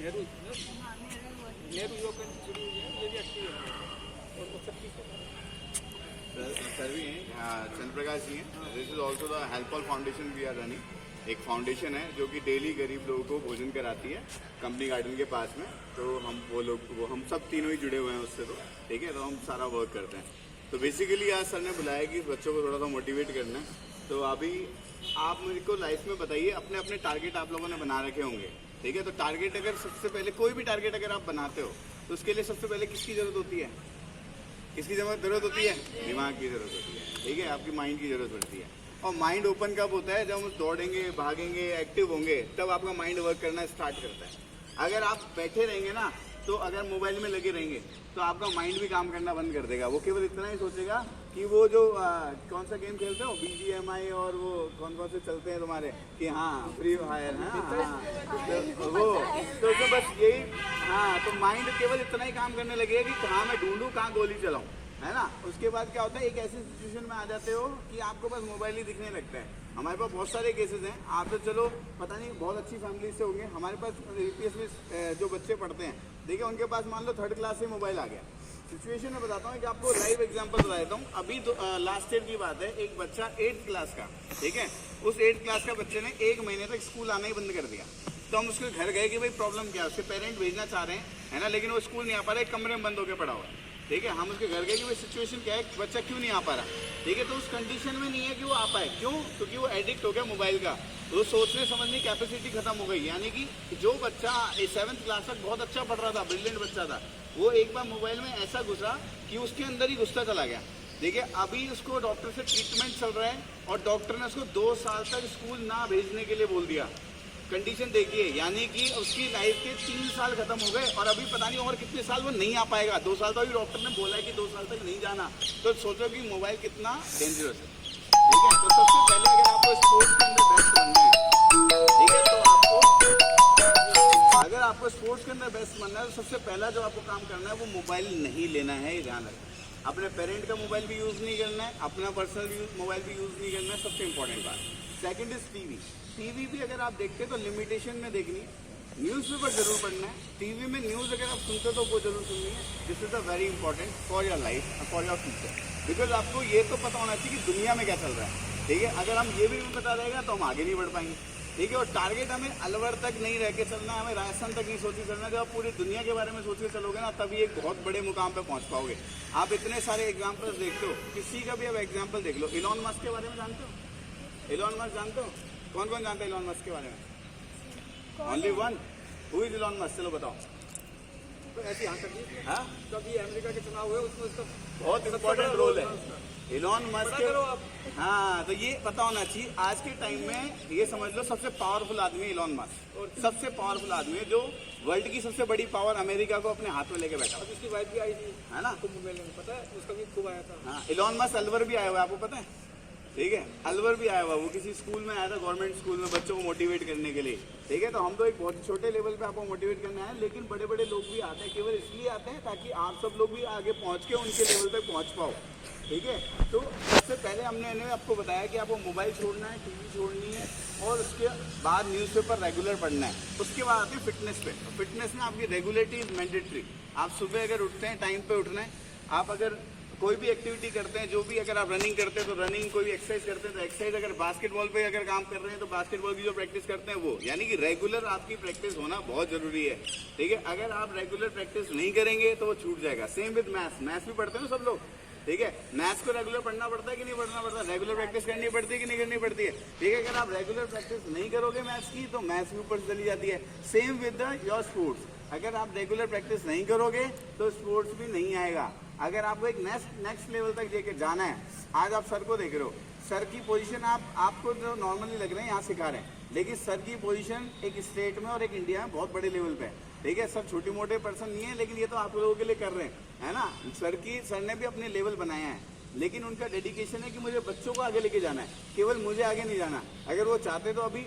नेहरू नेहरू युवा केंद्र शुरू हुई है, ये भी एक्टिव है और सबकी सर भी हैं, चंद्र प्रकाश जी हैं। This is also the helpful foundation we are running. एक फाउंडेशन है जो कि डेली गरीब लोगों को भोजन कराती है कंपनी गार्डन के पास में। तो हम सब तीनों ही जुड़े हुए हैं उससे। तो ठीक है, तो हम सारा वर्क करते हैं। तो बेसिकली आज सर ने बुलाया कि बच्चों को थोड़ा सा मोटिवेट करना है। तो अभी आप मेरे को लाइफ में बताइए, अपने अपने टारगेट आप लोगों ने बना रखे होंगे। ठीक है, तो टारगेट अगर सबसे पहले कोई भी टारगेट अगर आप बनाते हो तो उसके लिए सबसे पहले किसकी ज़रूरत होती है? किसकी ज़रूरत होती है? दिमाग की ज़रूरत होती है। ठीक है, आपकी माइंड की ज़रूरत पड़ती है। और माइंड ओपन कब होता है? जब हम दौड़ेंगे, भागेंगे, एक्टिव होंगे, तब आपका माइंड वर्क करना स्टार्ट करता है। अगर आप बैठे रहेंगे ना, तो अगर मोबाइल में लगे रहेंगे तो आपका माइंड भी काम करना बंद कर देगा। वो केवल इतना ही सोचेगा कि वो जो कौन सा गेम खेलते हो, BGMI और वो कौन कौन से चलते हैं तुम्हारे, कि हाँ फ्री फायर, तो वो तो बस यही। हाँ, तो माइंड केवल इतना ही काम करने लगेगा कि कहाँ मैं ढूंढूं, कहाँ गोली चलाऊं, है ना। उसके बाद क्या होता है, एक ऐसी सिचुएशन में आ जाते हो कि आपको बस मोबाइल ही दिखने लगता है। हमारे पास बहुत सारे केसेस हैं। आप तो चलो पता नहीं बहुत अच्छी फैमिली से होंगे। हमारे पास APS में जो बच्चे पढ़ते हैं, देखिए उनके पास मान लो 3rd क्लास से मोबाइल आ गया। सिचुएशन में बताता हूँ कि आपको लाइव एग्जांपल बता देता हूँ। अभी लास्ट ईयर की बात है, एक बच्चा 8th क्लास का, ठीक है, उस 8th क्लास का बच्चे ने 1 महीने तक स्कूल आना ही बंद कर दिया। तो हम उसके घर गए कि भाई प्रॉब्लम क्या है। उसके पेरेंट भेजना चाह रहे हैं, है ना, लेकिन वो स्कूल नहीं आ पा रहा है, कमरे में बंद होकर पड़ा हुआ है। ठीक है, हम उसके घर गए कि भाई सिचुएशन क्या है, बच्चा क्यों नहीं आ पा रहा। ठीक है, तो उस कंडीशन में नहीं है कि वो आ पाए। क्यों? क्योंकि वो एडिक्ट हो गया मोबाइल का। तो सोचने समझने की कैपेसिटी खत्म हो गई। यानी कि जो बच्चा 7th क्लास तक बहुत अच्छा पढ़ रहा था, ब्रिलियंट बच्चा था, वो एक बार मोबाइल में ऐसा घुसा कि उसके अंदर ही घुसता चला गया। देखिए, अभी उसको डॉक्टर से ट्रीटमेंट चल रहा है और डॉक्टर ने उसको 2 साल तक स्कूल ना भेजने के लिए बोल दिया। कंडीशन देखिए, यानी कि उसकी लाइफ के 3 साल खत्म हो गए और अभी पता नहीं और कितने साल वो नहीं आ पाएगा। 2 साल तो अभी डॉक्टर ने बोला है कि 2 साल तक नहीं जाना। तो सोचो कि मोबाइल कितना डेंजरस है। ठीक है, तो सबसे पहले अगर आपको स्पोर्ट्स के अंदर बेस्ट बनना है, ठीक है, तो अगर आपको स्पोर्ट्स के अंदर बेस्ट बनना है तो सबसे पहला जो आपको काम करना है वो मोबाइल नहीं लेना है। ये ध्यान रखें। अपने पेरेंट का मोबाइल भी यूज़ नहीं करना है, अपना पर्सनल मोबाइल भी यूज़ नहीं करना है, सबसे इंपॉर्टेंट बात। सेकंड इज टीवी भी अगर आप देखते हैं तो लिमिटेशन में देखनी। न्यूज़पेपर जरूर पढ़ना है। टीवी में न्यूज़ अगर आप सुनते हो तो वो जरूर सुननी है। This is a very important for your life, for your future. Because आपको ये तो पता होना चाहिए कि दुनिया में क्या चल रहा है। ठीक है, अगर हम ये भी पता रहेगा तो हम आगे नहीं बढ़ पाएंगे। ठीक है, और टारगेट हमें अलवर तक नहीं रह के चलना है, हमें राजस्थान तक नहीं सोच के चलना है। जब आप पूरी दुनिया के बारे में सोच के चलोगे ना, तभी एक बहुत बड़े मुकाम पे पहुंच पाओगे। आप इतने सारे एग्जाम्पल्स देखते हो, किसी का भी अब एग्जाम्पल देख लो। इलॉन मस्क के बारे में जानते हो? इलॉन मस्क जानते हो? कौन कौन जानता है इलॉन मस्क के बारे में? Only one. Who is Elon Musk? चलो बताओ। तो ऐसे यहाँ तक हाँ, तो अभी अमेरिका के चुनाव हुए, उसमें उसका बहुत इंपॉर्टेंट रोल है इलॉन मस्क के। हाँ, तो ये पता होना चाहिए। आज के टाइम में ये समझ लो सबसे पावरफुल आदमी है इलॉन मस्क। और सबसे पावरफुल आदमी है जो वर्ल्ड की सबसे बड़ी पावर अमेरिका को अपने हाथ में लेके बैठा। अब उसकी वाइफ भी आई थी, है ना, कुंभ मेले में, पता है, उसका भी खूब आया था। हाँ, इलॉन मस्क अलवर भी आया हुआ है, आपको पता है? ठीक है, अलवर भी आया हुआ। वो किसी स्कूल में आया था, गवर्नमेंट स्कूल में, बच्चों को मोटिवेट करने के लिए। ठीक है, तो हम तो एक बहुत छोटे लेवल पे आपको मोटिवेट करना है, लेकिन बड़े बड़े लोग भी आते हैं। केवल इसलिए आते हैं ताकि आप सब लोग भी आगे पहुंच के उनके लेवल तक पहुंच पाओ। ठीक है, तो सबसे पहले हमने आपको बताया कि आपको मोबाइल छोड़ना है, टीवी छोड़नी है, और उसके बाद न्यूज़पेपर रेगुलर पढ़ना है। उसके बाद आते हैं फिटनेस पे। फिटनेस में आपकी रेगुलरिटी इज मैंडेटरी। आप सुबह अगर उठते हैं, टाइम पे उठना है। आप अगर कोई भी एक्टिविटी करते हैं, जो भी, अगर आप रनिंग करते हैं तो रनिंग, कोई भी एक्सरसाइज करते हैं तो एक्सरसाइज, अगर बास्केटबॉल पे अगर काम कर रहे हैं तो बास्केटबॉल की जो प्रैक्टिस करते हैं वो, यानी कि रेगुलर आपकी प्रैक्टिस होना बहुत जरूरी है। ठीक है, अगर आप रेगुलर प्रैक्टिस नहीं करेंगे तो वो छूट जाएगा। Same with maths. मैथ्स भी पढ़ते हैं ना सब लोग। ठीक है, मैथ्स को रेगुलर पढ़ना पड़ता है कि नहीं पढ़ना पड़ता? रेगुलर प्रैक्टिस करनी पड़ती है कि नहीं करनी पड़ती है? ठीक है, अगर आप रेगुलर प्रैक्टिस नहीं करोगे मैथ्स की तो मैथ्स भी ऊपर चली जाती है। Same with your sports. अगर आप रेगुलर प्रैक्टिस नहीं करोगे तो स्पोर्ट्स भी नहीं आएगा। अगर आपको एक नेक्स्ट लेवल तक लेके जाना है, आज आप सर को देख रहे हो, सर की पोजीशन आपको जो नॉर्मली लग रहे हैं यहाँ सिखा रहे हैं, लेकिन सर की पोजीशन एक स्टेट में और एक इंडिया में बहुत बड़े लेवल पे है। ठीक है, सर छोटे मोटे पर्सन नहीं है, लेकिन ये तो आप लोगों के लिए कर रहे हैं, है ना। सर ने भी अपने लेवल बनाया है, लेकिन उनका डेडिकेशन है कि मुझे बच्चों को आगे लेके जाना है, केवल मुझे आगे नहीं जाना। अगर वो चाहते तो अभी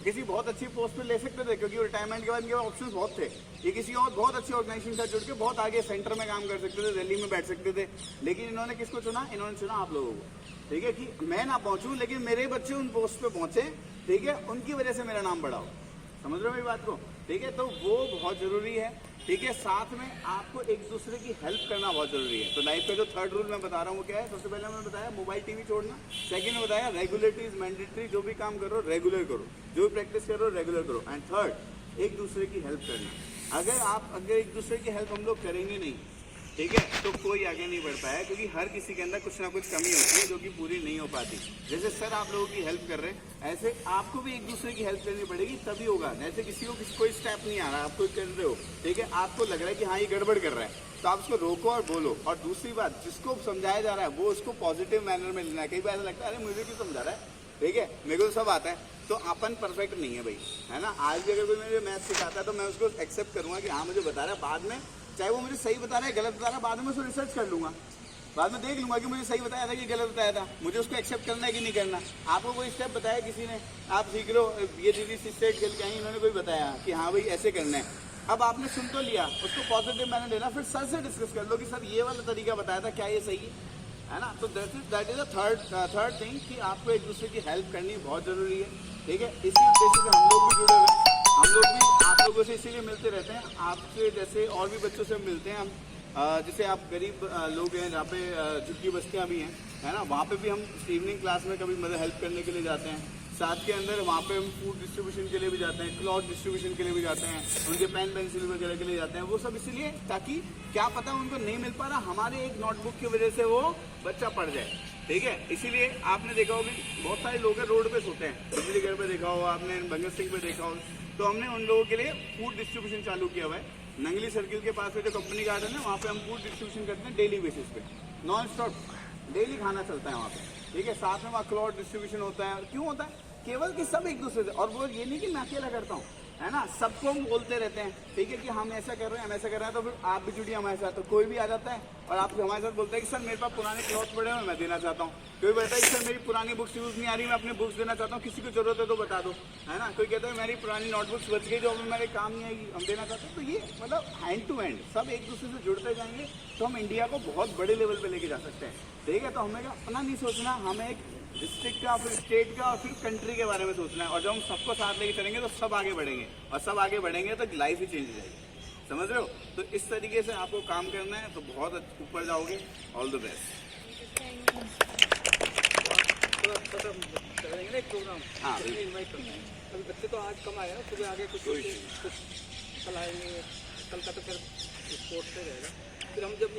किसी बहुत अच्छी पोस्ट पे ले सकते थे, क्योंकि रिटायरमेंट के बाद इनके ऑप्शंस बहुत थे। ये किसी और बहुत अच्छी ऑर्गेनाइजेशन से जुड़ के बहुत आगे सेंटर में काम कर सकते थे, दिल्ली में बैठ सकते थे, लेकिन इन्होंने किसको चुना? इन्होंने चुना आप लोगों को। ठीक है, कि मैं ना पहुंचूं लेकिन मेरे बच्चे उन पोस्ट पे पहुंचे। ठीक है, उनकी वजह से मेरा नाम बढ़ा हो। समझ रहे हो मेरी बात को? ठीक है, तो वो बहुत जरूरी है। ठीक है, साथ में आपको एक दूसरे की हेल्प करना बहुत जरूरी है। तो लाइफ का जो थर्ड रूल मैं बता रहा हूँ वो क्या है? सबसे पहले मैंने बताया मोबाइल टीवी छोड़ना। सेकंड में बताया रेगुलरिटी इज मैंडेटरी, जो भी काम करो रेगुलर करो, जो भी प्रैक्टिस करो रेगुलर करो। एंड थर्ड, एक दूसरे की हेल्प करना। अगर एक दूसरे की हेल्प हम लोग करेंगे नहीं, ठीक है, तो कोई आगे नहीं बढ़ पाया, क्योंकि हर किसी के अंदर कुछ ना कुछ कमी होती है जो कि पूरी नहीं हो पाती। जैसे सर आप लोगों की हेल्प कर रहे हैं, ऐसे आपको भी एक दूसरे की हेल्प करनी पड़ेगी, तभी होगा। जैसे किसी को कोई स्टेप नहीं आ रहा, आप कोई कर रहे हो, ठीक है, आपको लग रहा है कि हाँ ये गड़बड़ कर रहा है, तो आप उसको रोको और बोलो। और दूसरी बात, जिसको समझाया जा रहा है वो उसको पॉजिटिव मैनर में लेना है। कई बार ऐसा लगता है अरे मुझे क्यों समझा रहा है, ठीक है, मेरे को तो सब आता है। तो अपन परफेक्ट नहीं है भाई, है ना। आज भी अगर कोई मुझे मैथ सिखाता है तो मैं उसको एक्सेप्ट करूंगा कि हाँ मुझे बता रहा है, बाद में चाहे वो मुझे सही बता रहा है गलत बता रहा है, बाद में उसको रिसर्च कर लूंगा, बाद में देख लूंगा कि मुझे सही बताया था कि गलत बताया था, मुझे उसको एक्सेप्ट करना है कि नहीं करना। आपको कोई स्टेप बताया किसी ने, आप सीख लो, ये दीदी स्टेट खेल के आई, इन्होंने कोई बताया कि हाँ भाई ऐसे करना है, अब आपने सुन तो लिया, उसको पॉजिटिव मैंने लेना, फिर सर से डिस्कस कर लो कि सर ये वाला तरीका बताया था, क्या ये सही है ना। तो that is the third thing कि आपको एक दूसरे की हेल्प करनी बहुत जरूरी है। ठीक है, इसी उद्देश्य से हम लोग भी जुड़े हुए हैं, हम लोग भी आप लोगों से इसीलिए मिलते रहते हैं, आपसे जैसे और भी बच्चों से मिलते हैं हम। जैसे आप गरीब लोग हैं जहाँ पे झुग्गी बस्तियाँ भी हैं, है ना, वहाँ पे भी हम इवनिंग क्लास में कभी मदद हेल्प करने के लिए जाते हैं। साथ के अंदर वहाँ पे हम फूड डिस्ट्रीब्यूशन के लिए भी जाते हैं, क्लॉथ डिस्ट्रीब्यूशन के लिए भी जाते हैं, उनके पेन पेंसिल वगैरह के लिए जाते हैं। वो सब इसलिए ताकि क्या पता उनको नहीं मिल पा रहा, हमारे एक नोटबुक की वजह से वो बच्चा पढ़ जाए। ठीक है, इसीलिए आपने देखा होगा बहुत सारे लोग हैं रोड पे सोते हैं, बिजली घर पे देखा होगा आपने, भगत सिंह पे देखा होगा, तो हमने उन लोगों के लिए फूड डिस्ट्रीब्यूशन चालू किया हुआ है। नंगली सर्किल के पास में जो कंपनी गार्डन है वहाँ पे हम फूड डिस्ट्रीब्यूशन करते हैं डेली बेसिस पे, नॉन स्टॉप डेली खाना चलता है वहाँ पे। ठीक है, साथ में वहाँ क्लॉथ डिस्ट्रीब्यूशन होता है। क्यों होता है? केवल कि सब एक दूसरे से, और वो ये नहीं कि मैं अकेला करता हूँ, है ना, सबको हम बोलते रहते हैं, ठीक है, कि हम ऐसा कर रहे हैं, हम ऐसा कर रहे हैं, तो फिर आप भी जुड़िए हमारे साथ। तो कोई भी आ जाता है और आप हमारे साथ बोलता है कि सर मेरे पास पुराने क्लॉथ पड़े हुए मैं देना चाहता हूँ। कोई बोलता है कि सर मेरी पुरानी बुक्स यूज़ नहीं आ रही, मैं अपनी बुक्स देना चाहता हूँ, किसी को जरूरत है तो बता दो, है ना। कोई कहता है मेरी पुरानी नोटबुक्स बच गई जो मेरे काम नहीं आएगी, हम देना चाहते हैं। तो ये मतलब हैंड टू हैंड सब एक दूसरे से जुड़ते जाएंगे तो हम इंडिया को बहुत बड़े लेवल पर लेके जा सकते हैं। ठीक है, तो हमें अपना नहीं सोचना, हमें एक डिस्ट्रिक्ट का, फिर स्टेट का और फिर कंट्री के बारे में सोचना है। और जब हम सबको साथ लेके चलेंगे तो सब आगे बढ़ेंगे, और सब आगे बढ़ेंगे तो लाइफ ही चेंज हो जाएगी। समझ रहे हो? तो इस तरीके से आपको काम करना है तो बहुत ऊपर जाओगे। All the best. करेंगे ना एक प्रोग्राम, हाँ, इनवाइट करना है। अभी बच्चे तो आज कम आए हैं, सुबह आगे कुछ कल आएंगे, कल का तो फिर स्पोर्ट्स से रहेगा। फिर हम जब